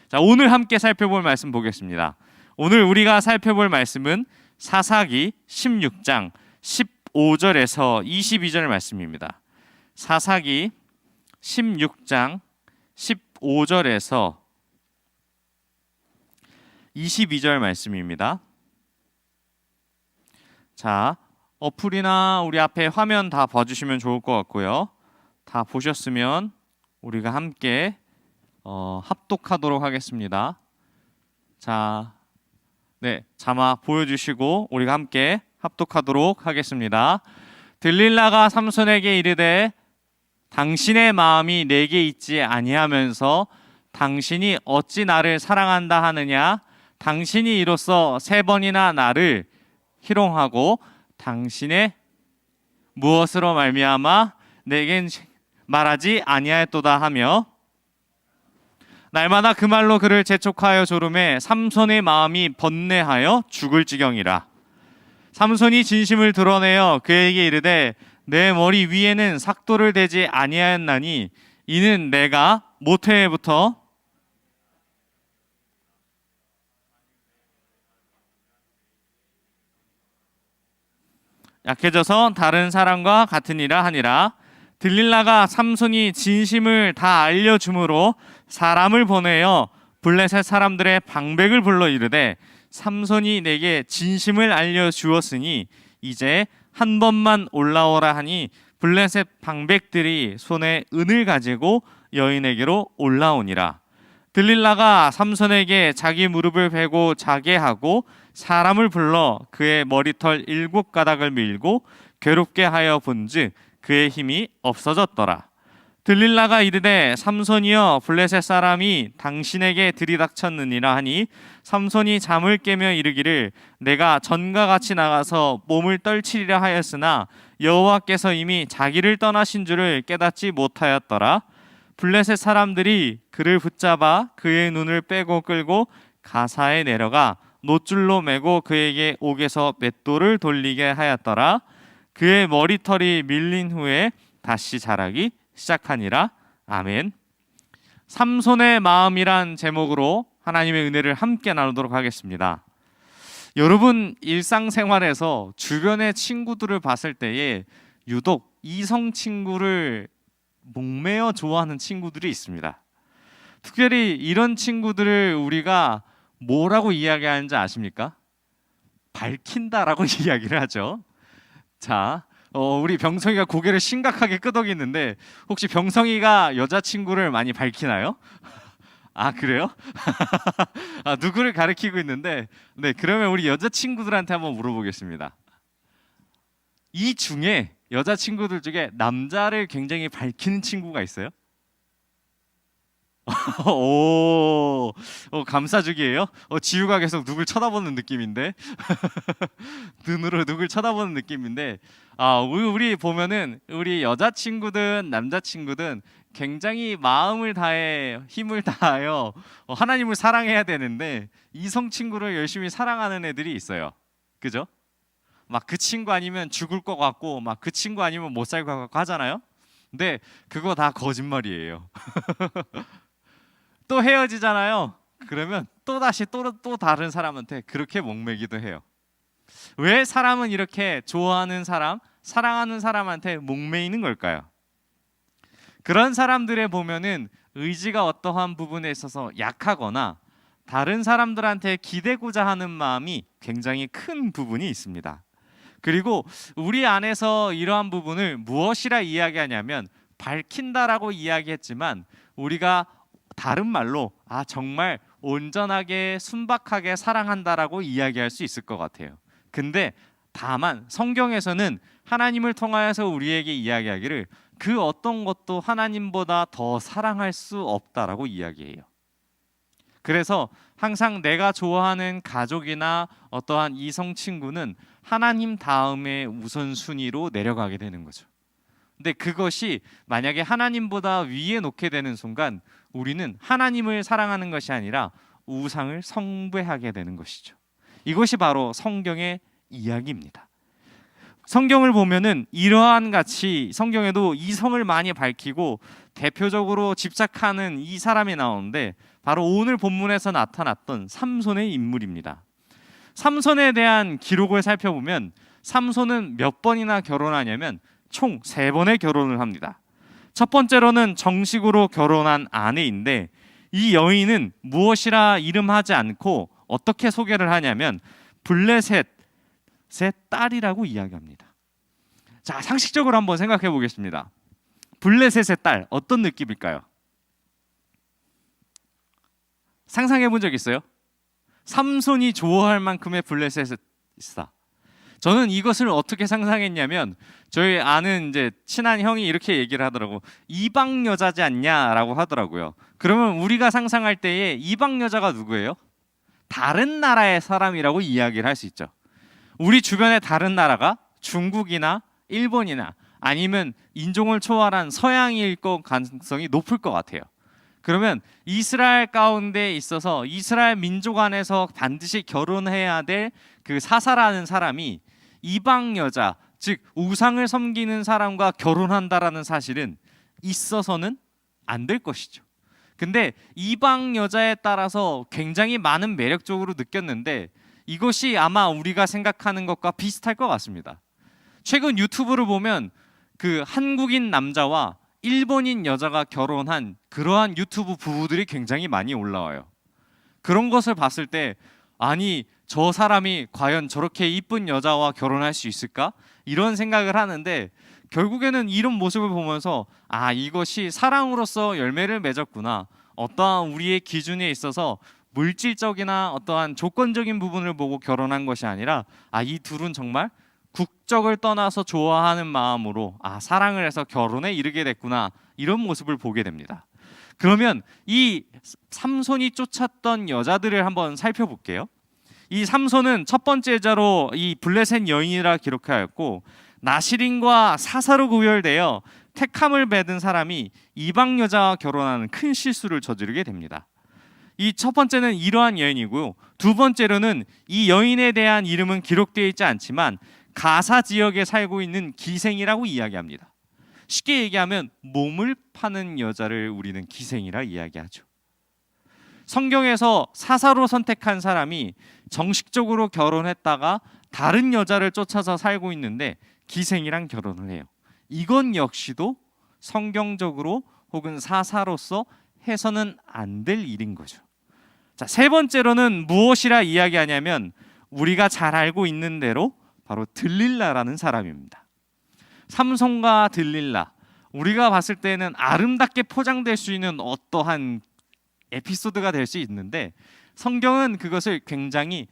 자, 오늘 함께 살펴볼 말씀 보겠습니다. 오늘 우리가 살펴볼 말씀은 사사기 16장 15절에서 22절 말씀입니다. 사사기 16장 15절에서 22절 말씀입니다. 자, 어플이나 우리 앞에 화면 다 봐주시면 좋을 것 같고요. 다 보셨으면 우리가 함께 합독하도록 하겠습니다. 자, 네, 자막 보여주시고 우리가 함께 합독하도록 하겠습니다. 들릴라가 삼손에게 이르되 당신의 마음이 내게 있지 아니하면서 당신이 어찌 나를 사랑한다 하느냐? 당신이 이로써 3번이나 나를 희롱하고 당신의 무엇으로 말미암아 내겐 말하지 아니하였도다 하며 날마다 그 말로 그를 재촉하여 조름에 삼손의 마음이 번뇌하여 죽을 지경이라. 삼손이 진심을 드러내어 그에게 이르되 내 머리 위에는 삭도를 대지 아니하였나니 이는 내가 모태부터 약해져서 다른 사람과 같으니라 하니라. 들릴라가 삼손이 진심을 다 알려주므로 사람을 보내어 블레셋 사람들의 방백을 불러 이르되 삼손이 내게 진심을 알려주었으니 이제 한 번만 올라오라 하니 블레셋 방백들이 손에 은을 가지고 여인에게로 올라오니라. 들릴라가 삼손에게 자기 무릎을 베고 자게 하고 사람을 불러 그의 머리털 7가닥을 밀고 괴롭게 하여 본즉 그의 힘이 없어졌더라. 들릴라가 이르되 삼손이여 블레셋 사람이 당신에게 들이닥쳤느니라 하니 삼손이 잠을 깨며 이르기를 내가 전과 같이 나가서 몸을 떨치리라 하였으나 여호와께서 이미 자기를 떠나신 줄을 깨닫지 못하였더라. 블레셋 사람들이 그를 붙잡아 그의 눈을 빼고 끌고 가사에 내려가 놋줄로 매고 그에게 옥에서 맷돌을 돌리게 하였더라. 그의 머리털이 밀린 후에 다시 자라기 시작하니라. 아멘. 삼손의 마음이란 제목으로 하나님의 은혜를 함께 나누도록 하겠습니다. 여러분, 일상생활에서 주변의 친구들을 봤을 때에 유독 이성 친구를 목매어 좋아하는 친구들이 있습니다. 특별히 이런 친구들을 우리가 뭐라고 이야기하는지 아십니까? 밝힌다라고 이야기를 하죠. 자, 우리 병성이가 고개를 심각하게 끄덕이는데 혹시 병성이가 여자친구를 많이 밝히나요? 아, 그래요? 아, 누구를 가리키고 있는데, 네, 그러면 우리 여자친구들한테 한번 물어보겠습니다. 이 중에 여자친구들 중에 남자를 굉장히 밝히는 친구가 있어요? 오, 감싸주기예요? 지우가 계속 누굴 쳐다보는 느낌인데 눈으로 누굴 쳐다보는 느낌인데 우리 보면은 우리 여자친구든 남자친구든 굉장히 마음을 다해 힘을 다하여 하나님을 사랑해야 되는데 이성 친구를 열심히 사랑하는 애들이 있어요. 그죠? 막 그 친구 아니면 죽을 것 같고 막 그 친구 아니면 못 살 것 같고 하잖아요. 근데 그거 다 거짓말이에요. 또 헤어지잖아요. 그러면 또 다시 또 다른 사람한테 그렇게 목매기도 해요. 왜 사람은 이렇게 좋아하는 사람, 사랑하는 사람한테 목매이는 걸까요? 그런 사람들에 보면은 의지가 어떠한 부분에 있어서 약하거나 다른 사람들한테 기대고자 하는 마음이 굉장히 큰 부분이 있습니다. 그리고 우리 안에서 이러한 부분을 무엇이라 이야기하냐면 밝힌다라고 이야기했지만 우리가 다른 말로 정말 온전하게 순박하게 사랑한다라고 이야기할 수 있을 것 같아요. 근데 다만 성경에서는 하나님을 통하여서 우리에게 이야기하기를 그 어떤 것도 하나님보다 더 사랑할 수 없다라고 이야기해요. 그래서 항상 내가 좋아하는 가족이나 어떠한 이성 친구는 하나님 다음에 우선순위로 내려가게 되는 거죠. 근데 그것이 만약에 하나님보다 위에 놓게 되는 순간 우리는 하나님을 사랑하는 것이 아니라 우상을 숭배하게 되는 것이죠. 이것이 바로 성경의 이야기입니다. 성경을 보면은 이러한 같이 성경에도 이성을 많이 밝히고 대표적으로 집착하는 이 사람이 나오는데 바로 오늘 본문에서 나타났던 삼손의 인물입니다. 삼손에 대한 기록을 살펴보면 삼손은 몇 번이나 결혼하냐면 총 3번의 결혼을 합니다. 첫 번째로는 정식으로 결혼한 아내인데 이 여인은 무엇이라 이름하지 않고 어떻게 소개를 하냐면 블레셋의 딸이라고 이야기합니다. 자, 상식적으로 한번 생각해 보겠습니다. 블레셋의 딸, 어떤 느낌일까요? 상상해 본 적 있어요? 삼손이 좋아할 만큼의 블레셋의 있다. 저는 이것을 어떻게 상상했냐면 저희 아는 이제 친한 형이 이렇게 얘기를 하더라고. 이방 여자지 않냐라고 하더라고요. 그러면 우리가 상상할 때에 이방 여자가 누구예요? 다른 나라의 사람이라고 이야기를 할 수 있죠. 우리 주변의 다른 나라가 중국이나 일본이나 아니면 인종을 초월한 서양일 것 가능성이 높을 것 같아요. 그러면 이스라엘 가운데 있어서 이스라엘 민족 안에서 반드시 결혼해야 될 그 사사라는 사람이 이방 여자, 즉 우상을 섬기는 사람과 결혼한다라는 사실은 있어서는 안 될 것이죠. 근데 이방 여자에 따라서 굉장히 많은 매력적으로 느꼈는데 이것이 아마 우리가 생각하는 것과 비슷할 것 같습니다. 최근 유튜브를 보면 그 한국인 남자와 일본인 여자가 결혼한 그러한 유튜브 부부들이 굉장히 많이 올라와요. 그런 것을 봤을 때 아니 저 사람이 과연 저렇게 이쁜 여자와 결혼할 수 있을까? 이런 생각을 하는데 결국에는 이런 모습을 보면서 아 이것이 사랑으로서 열매를 맺었구나. 어떠한 우리의 기준에 있어서 물질적이나 어떠한 조건적인 부분을 보고 결혼한 것이 아니라 아 이 둘은 정말 국적을 떠나서 좋아하는 마음으로 아 사랑을 해서 결혼에 이르게 됐구나 이런 모습을 보게 됩니다. 그러면 이 삼손이 쫓았던 여자들을 한번 살펴볼게요. 이 삼손은 첫 번째 자로 이 블레셋 여인이라 기록하였고 나시린과 사사로 구별되어 택함을 받은 사람이 이방 여자와 결혼하는 큰 실수를 저지르게 됩니다. 이 첫 번째는 이러한 여인이고요. 두 번째로는 이 여인에 대한 이름은 기록되어 있지 않지만 가사 지역에 살고 있는 기생이라고 이야기합니다. 쉽게 얘기하면 몸을 파는 여자를 우리는 기생이라 이야기하죠. 성경에서 사사로 선택한 사람이 정식적으로 결혼했다가 다른 여자를 쫓아서 살고 있는데 기생이랑 결혼을 해요. 이건 역시도 성경적으로 혹은 사사로서 해서는 안 될 일인 거죠. 자, 세 번째로는 무엇이라 이야기하냐면 우리가 잘 알고 있는 대로 바로 들릴라라는 사람입니다. 삼손과 들릴라, 우리가 봤을 때는 아름답게 포장될 수 있는 어떠한 에피소드가 될 수 있는데 성경은 그것을 굉장히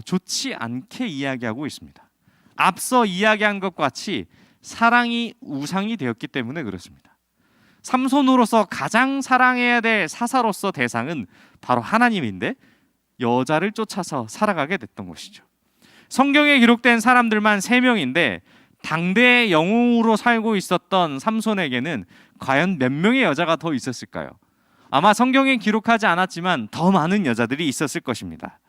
좋지 않게 이야기하고 있습니다. 앞서 이야기한 것 같이 사랑이 우상이 되었기 때문에 그렇습니다. 삼손으로서 가장 사랑해야 될 사사로서 대상은 바로 하나님인데 여자를 쫓아서 살아가게 됐던 것이죠. 성경에 기록된 사람들만 3명인데 당대의 영웅으로 살고 있었던 삼손에게는 과연 몇 명의 여자가 더 있었을까요? 아마 성경에 기록하지 않았지만 더 많은 여자들이 있었을 것입니다.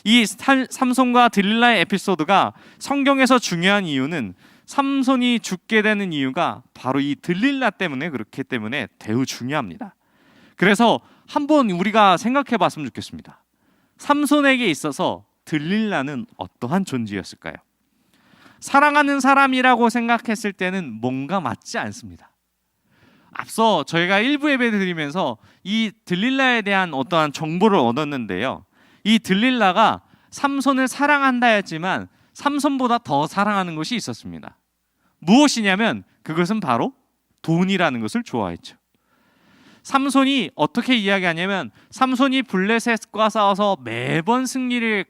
이 삼손과 들릴라의 에피소드가 성경에서 중요한 이유는 삼손이 죽게 되는 이유가 바로 이 들릴라 때문에 그렇기 때문에 매우 중요합니다. 그래서 한번 우리가 생각해 봤으면 좋겠습니다. 삼손에게 있어서 들릴라는 어떠한 존재였을까요? 사랑하는 사람이라고 생각했을 때는 뭔가 맞지 않습니다. 앞서 저희가 일부 예배 드리면서 이 들릴라에 대한 어떠한 정보를 얻었는데요. 이 들릴라가 삼손을 사랑한다 했지만 삼손보다 더 사랑하는 것이 있었습니다. 무엇이냐면 그것은 바로 돈이라는 것을 좋아했죠. 삼손이 어떻게 이야기하냐면 삼손이 블레셋과 싸워서 매번 승리를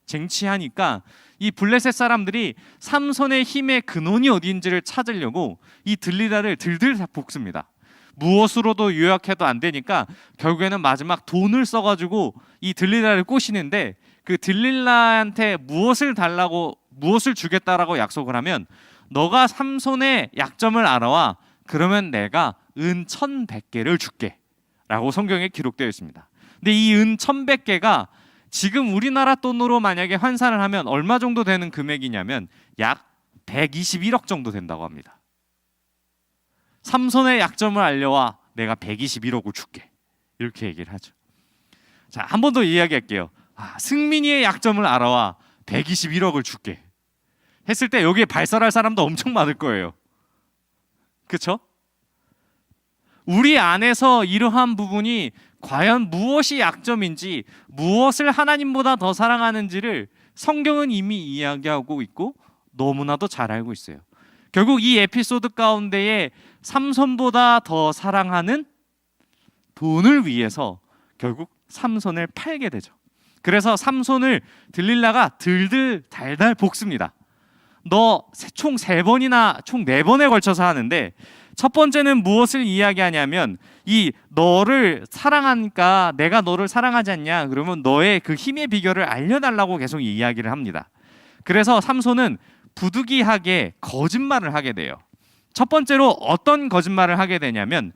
쟁취하니까 이 블레셋 사람들이 삼손의 힘의 근원이 어디인지를 찾으려고 이 들릴라를 들들 볶습니다. 무엇으로도 요약해도 안 되니까 결국에는 마지막 돈을 써가지고 이 들릴라를 꼬시는데 그 들릴라한테 무엇을 달라고 무엇을 주겠다라고 약속을 하면 너가 삼손의 약점을 알아와 그러면 내가 은 1,100개를 줄게 라고 성경에 기록되어 있습니다. 근데 이 은 1,100개가 지금 우리나라 돈으로 만약에 환산을 하면 얼마 정도 되는 금액이냐면 약 121억 정도 된다고 합니다. 삼손의 약점을 알려와 내가 121억을 줄게. 이렇게 얘기를 하죠. 자, 한 번 더 이야기할게요. 승민이의 약점을 알아와 121억을 줄게. 했을 때 여기에 발설할 사람도 엄청 많을 거예요. 그렇죠? 우리 안에서 이러한 부분이 과연 무엇이 약점인지, 무엇을 하나님보다 더 사랑하는지를 성경은 이미 이야기하고 있고 너무나도 잘 알고 있어요. 결국 이 에피소드 가운데에 삼손보다 더 사랑하는 돈을 위해서 결국 삼손을 팔게 되죠. 그래서 삼손을 들릴라가 들들 달달 볶습니다. 너 총 3번이나 총 4번에 걸쳐서 하는데, 첫 번째는 무엇을 이야기하냐면 이 너를 사랑하니까 내가 너를 사랑하지 않냐, 그러면 너의 그 힘의 비결을 알려달라고 계속 이야기를 합니다. 그래서 삼손은 부득이하게 거짓말을 하게 돼요. 첫 번째로 어떤 거짓말을 하게 되냐면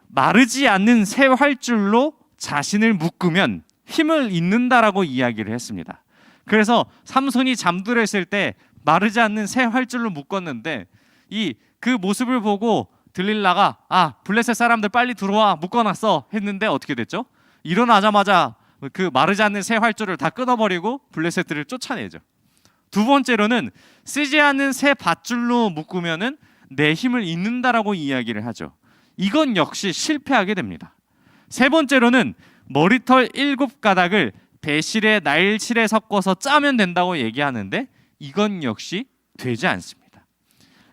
마르지 않는 새 활줄로 자신을 묶으면 힘을 잃는다라고 이야기를 했습니다. 그래서 삼손이 잠들었을 때 마르지 않는 새 활줄로 묶었는데 그 모습을 보고 들릴라가 블레셋 사람들 빨리 들어와 묶어놨어 했는데 어떻게 됐죠? 일어나자마자 그 마르지 않는 새 활줄을 다 끊어버리고 블레셋들을 쫓아내죠. 두 번째로는 쓰지 않는 새 밧줄로 묶으면은 내 힘을 잃는다라고 이야기를 하죠. 이건 역시 실패하게 됩니다. 세 번째로는 머리털 7가닥을 배실에 나일실에 섞어서 짜면 된다고 얘기하는데 이건 역시 되지 않습니다.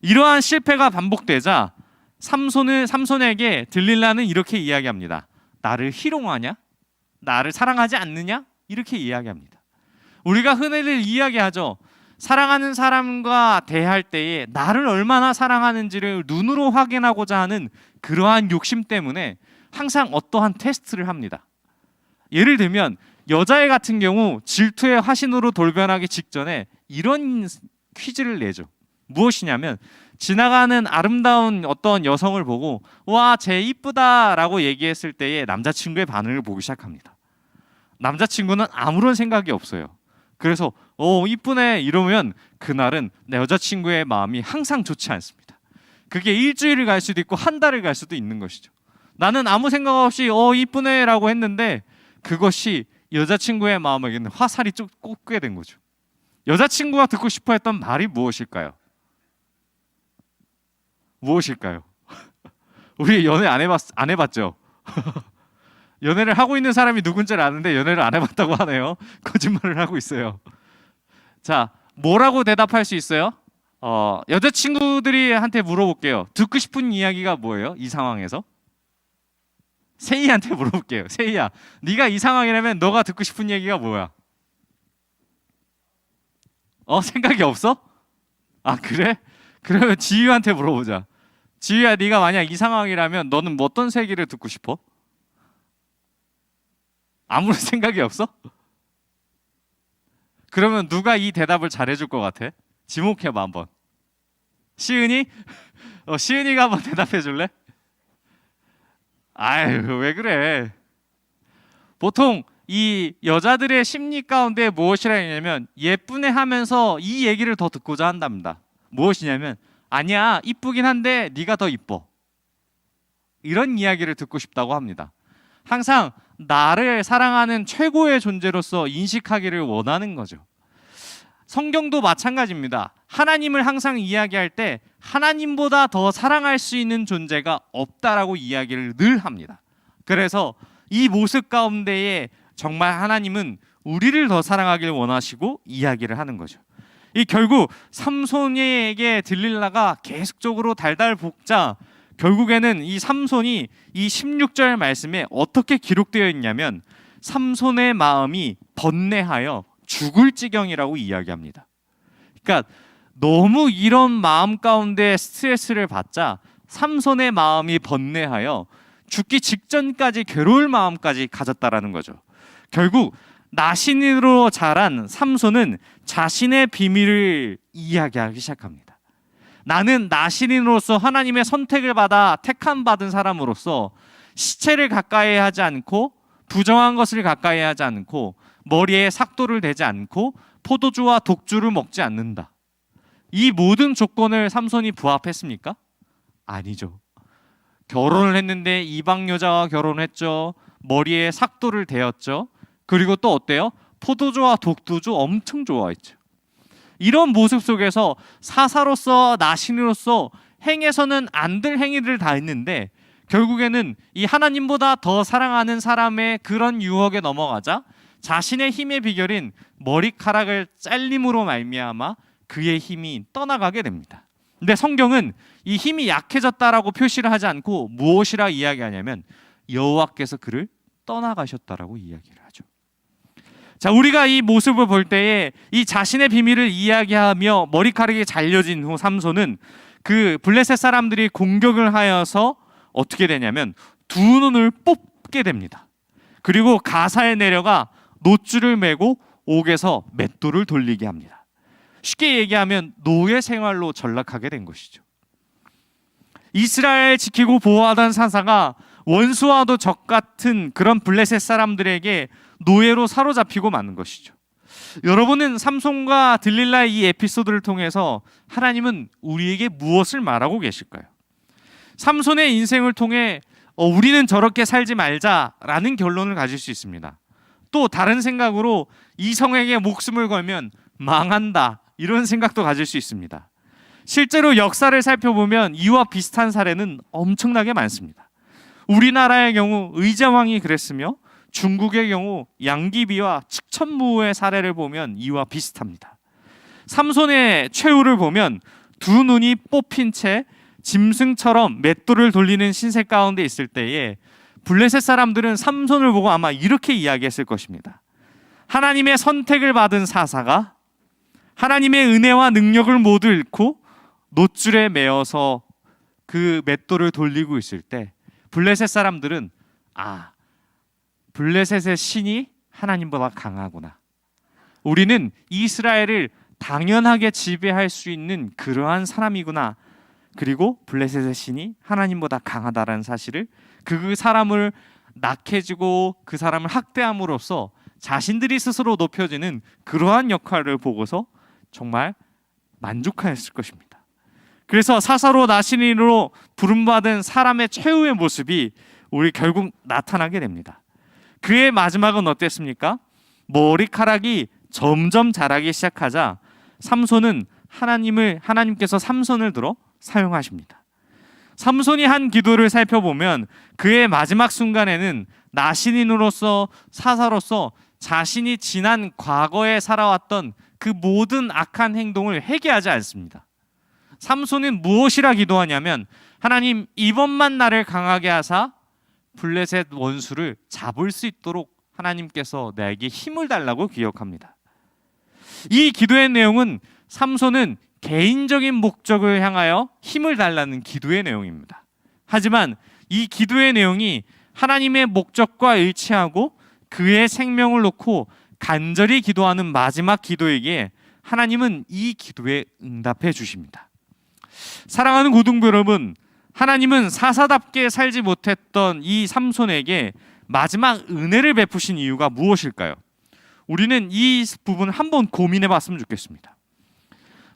이러한 실패가 반복되자 삼손에게 들릴라는 이렇게 이야기합니다. 나를 희롱하냐? 나를 사랑하지 않느냐? 이렇게 이야기합니다. 우리가 흔히들 이야기하죠. 사랑하는 사람과 대할 때에 나를 얼마나 사랑하는지를 눈으로 확인하고자 하는 그러한 욕심 때문에 항상 어떠한 테스트를 합니다. 예를 들면 여자애 같은 경우 질투의 화신으로 돌변하기 직전에 이런 퀴즈를 내죠. 무엇이냐면 지나가는 아름다운 어떤 여성을 보고 와, 쟤 이쁘다라고 얘기했을 때에 남자친구의 반응을 보기 시작합니다. 남자친구는 아무런 생각이 없어요. 그래서 이쁘네 이러면 그날은 내 여자친구의 마음이 항상 좋지 않습니다. 그게 일주일을 갈 수도 있고 한 달을 갈 수도 있는 것이죠. 나는 아무 생각 없이 이쁘네 라고 했는데 그것이 여자친구의 마음에게는 화살이 쭉 꽂게 된 거죠. 여자친구가 듣고 싶어 했던 말이 무엇일까요? 무엇일까요? 우리 연애 안 해봤죠? 연애를 하고 있는 사람이 누군지를 아는데 연애를 안 해봤다고 하네요. 거짓말을 하고 있어요. 자, 뭐라고 대답할 수 있어요? 여자친구들이 한테 물어볼게요. 듣고 싶은 이야기가 뭐예요? 이 상황에서? 세이한테 물어볼게요. 세이야, 네가 이 상황이라면 너가 듣고 싶은 얘기가 뭐야? 생각이 없어? 그래? 그러면 지유한테 물어보자. 지유야, 네가 만약 이 상황이라면 너는 어떤 세기를 듣고 싶어? 아무런 생각이 없어? 그러면 누가 이 대답을 잘해줄 것 같아? 지목해봐 한번. 시은이? 시은이가 한번 대답해 줄래? 아유, 왜 그래? 보통 이 여자들의 심리 가운데 무엇이라 했냐면 예쁘네 하면서 이 얘기를 더 듣고자 한답니다. 무엇이냐면 아니야, 이쁘긴 한데 네가 더 이뻐. 이런 이야기를 듣고 싶다고 합니다. 항상 나를 사랑하는 최고의 존재로서 인식하기를 원하는 거죠. 성경도 마찬가지입니다. 하나님을 항상 이야기할 때 하나님보다 더 사랑할 수 있는 존재가 없다라고 이야기를 늘 합니다. 그래서 이 모습 가운데에 정말 하나님은 우리를 더 사랑하길 원하시고 이야기를 하는 거죠. 이 결국 삼손에게 들릴라가 계속적으로 달달 볶자 결국에는 이 삼손이 이 16절 말씀에 어떻게 기록되어 있냐면 삼손의 마음이 번뇌하여 죽을 지경이라고 이야기합니다. 그러니까 너무 이런 마음 가운데 스트레스를 받자 삼손의 마음이 번뇌하여 죽기 직전까지 괴로울 마음까지 가졌다라는 거죠. 결국 나신으로 자란 삼손은 자신의 비밀을 이야기하기 시작합니다. 나는 나신인으로서 하나님의 선택을 받아 택함 받은 사람으로서 시체를 가까이 하지 않고 부정한 것을 가까이 하지 않고 머리에 삭도를 대지 않고 포도주와 독주를 먹지 않는다. 이 모든 조건을 삼손이 부합했습니까? 아니죠. 결혼을 했는데 이방 여자와 결혼했죠. 머리에 삭도를 대었죠. 그리고 또 어때요? 포도주와 독도주 엄청 좋아했죠. 이런 모습 속에서 사사로서 나신으로서 행해서는 안 될 행위를 다 했는데 결국에는 이 하나님보다 더 사랑하는 사람의 그런 유혹에 넘어가자 자신의 힘의 비결인 머리카락을 잘림으로 말미암아 그의 힘이 떠나가게 됩니다. 근데 성경은 이 힘이 약해졌다라고 표시를 하지 않고 무엇이라 이야기하냐면 여호와께서 그를 떠나가셨다라고 이야기를 하죠. 자, 우리가 이 모습을 볼 때에 이 자신의 비밀을 이야기하며 머리카락이 잘려진 후 삼손은 그 블레셋 사람들이 공격을 하여서 어떻게 되냐면 두 눈을 뽑게 됩니다. 그리고 가사에 내려가 놋줄을 메고 옥에서 맷돌을 돌리게 합니다. 쉽게 얘기하면 노예 생활로 전락하게 된 것이죠. 이스라엘 지키고 보호하던 사사가 원수와도 적 같은 그런 블레셋 사람들에게 노예로 사로잡히고 마는 것이죠. 여러분은 삼손과 들릴라의 이 에피소드를 통해서 하나님은 우리에게 무엇을 말하고 계실까요? 삼손의 인생을 통해 우리는 저렇게 살지 말자라는 결론을 가질 수 있습니다. 또 다른 생각으로 이성에게 목숨을 걸면 망한다 이런 생각도 가질 수 있습니다. 실제로 역사를 살펴보면 이와 비슷한 사례는 엄청나게 많습니다. 우리나라의 경우 의자왕이 그랬으며 중국의 경우 양귀비와 칙천무의 사례를 보면 이와 비슷합니다. 삼손의 최후를 보면 두 눈이 뽑힌 채 짐승처럼 맷돌을 돌리는 신세 가운데 있을 때에 블레셋 사람들은 삼손을 보고 아마 이렇게 이야기했을 것입니다. 하나님의 선택을 받은 사사가 하나님의 은혜와 능력을 모두 잃고 놋줄에 매어서 그 맷돌을 돌리고 있을 때 블레셋 사람들은 블레셋의 신이 하나님보다 강하구나. 우리는 이스라엘을 당연하게 지배할 수 있는 그러한 사람이구나. 그리고 블레셋의 신이 하나님보다 강하다라는 사실을 그 사람을 낙해지고 그 사람을 학대함으로써 자신들이 스스로 높여지는 그러한 역할을 보고서 정말 만족하였을 것입니다. 그래서 사사로 나신인으로 부름받은 사람의 최후의 모습이 우리 결국 나타나게 됩니다. 그의 마지막은 어땠습니까? 머리카락이 점점 자라기 시작하자 삼손은 하나님께서 삼손을 들어 사용하십니다. 삼손이 한 기도를 살펴보면 그의 마지막 순간에는 나신인으로서 사사로서 자신이 지난 과거에 살아왔던 그 모든 악한 행동을 회개하지 않습니다. 삼손은 무엇이라 기도하냐면 하나님 이번만 나를 강하게 하사 블레셋 원수를 잡을 수 있도록 하나님께서 나에게 힘을 달라고 기억합니다. 이 기도의 내용은 삼손은 개인적인 목적을 향하여 힘을 달라는 기도의 내용입니다. 하지만 이 기도의 내용이 하나님의 목적과 일치하고 그의 생명을 놓고 간절히 기도하는 마지막 기도에게 하나님은 이 기도에 응답해 주십니다. 사랑하는 고등부 여러분, 하나님은 사사답게 살지 못했던 이 삼손에게 마지막 은혜를 베푸신 이유가 무엇일까요? 우리는 이 부분을 한번 고민해 봤으면 좋겠습니다.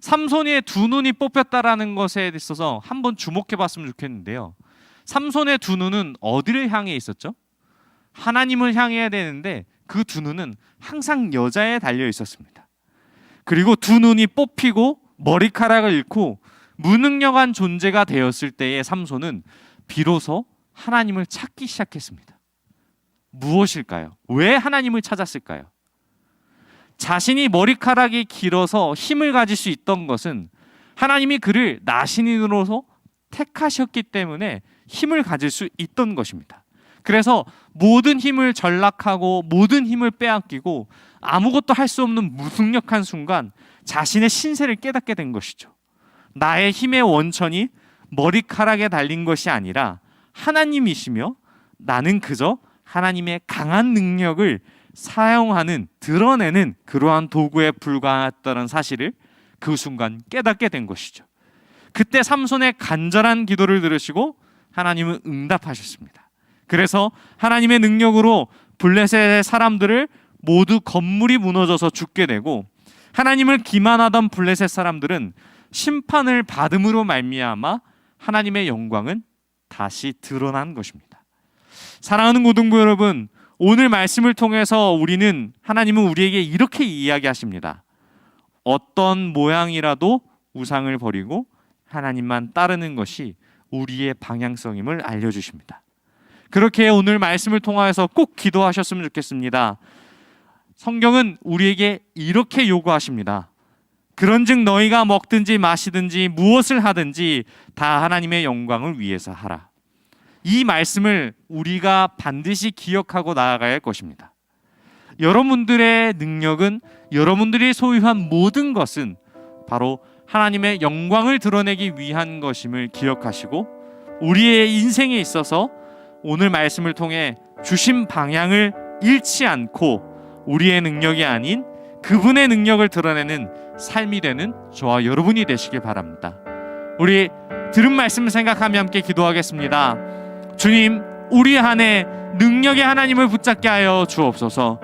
삼손의 두 눈이 뽑혔다라는 것에 있어서 한번 주목해 봤으면 좋겠는데요. 삼손의 두 눈은 어디를 향해 있었죠? 하나님을 향해야 되는데 그 두 눈은 항상 여자에 달려 있었습니다. 그리고 두 눈이 뽑히고 머리카락을 잃고 무능력한 존재가 되었을 때의 삼손은 비로소 하나님을 찾기 시작했습니다. 무엇일까요? 왜 하나님을 찾았을까요? 자신이 머리카락이 길어서 힘을 가질 수 있던 것은 하나님이 그를 나신인으로서 택하셨기 때문에 힘을 가질 수 있던 것입니다. 그래서 모든 힘을 전락하고 모든 힘을 빼앗기고 아무것도 할 수 없는 무능력한 순간 자신의 신세를 깨닫게 된 것이죠. 나의 힘의 원천이 머리카락에 달린 것이 아니라 하나님이시며 나는 그저 하나님의 강한 능력을 사용하는, 드러내는 그러한 도구에 불과했다는 사실을 그 순간 깨닫게 된 것이죠. 그때 삼손의 간절한 기도를 들으시고 하나님은 응답하셨습니다. 그래서 하나님의 능력으로 블레셋의 사람들을 모두 건물이 무너져서 죽게 되고 하나님을 기만하던 블레셋 사람들은 심판을 받음으로 말미암아 하나님의 영광은 다시 드러난 것입니다. 사랑하는 고등부 여러분, 오늘 말씀을 통해서 하나님은 우리에게 이렇게 이야기하십니다. 어떤 모양이라도 우상을 버리고 하나님만 따르는 것이 우리의 방향성임을 알려주십니다. 그렇게 오늘 말씀을 통하여서 꼭 기도하셨으면 좋겠습니다. 성경은 우리에게 이렇게 요구하십니다. 그런즉 너희가 먹든지 마시든지 무엇을 하든지 다 하나님의 영광을 위해서 하라. 이 말씀을 우리가 반드시 기억하고 나아가야 할 것입니다. 여러분들의 능력은, 여러분들이 소유한 모든 것은 바로 하나님의 영광을 드러내기 위한 것임을 기억하시고, 우리의 인생에 있어서 오늘 말씀을 통해 주신 방향을 잃지 않고 우리의 능력이 아닌 그분의 능력을 드러내는 삶이 되는 저와 여러분이 되시길 바랍니다. 우리 들은 말씀을 생각하며 함께 기도하겠습니다. 주님, 우리 안에 능력의 하나님을 붙잡게 하여 주옵소서.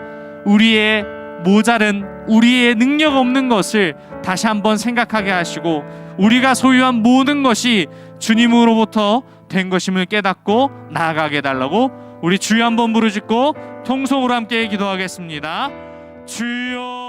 우리의 모자른, 우리의 능력 없는 것을 다시 한번 생각하게 하시고, 우리가 소유한 모든 것이 주님으로부터 된 것임을 깨닫고 나아가게 달라고 우리 주여 한번 부르짖고 통성으로 함께 기도하겠습니다. 주여.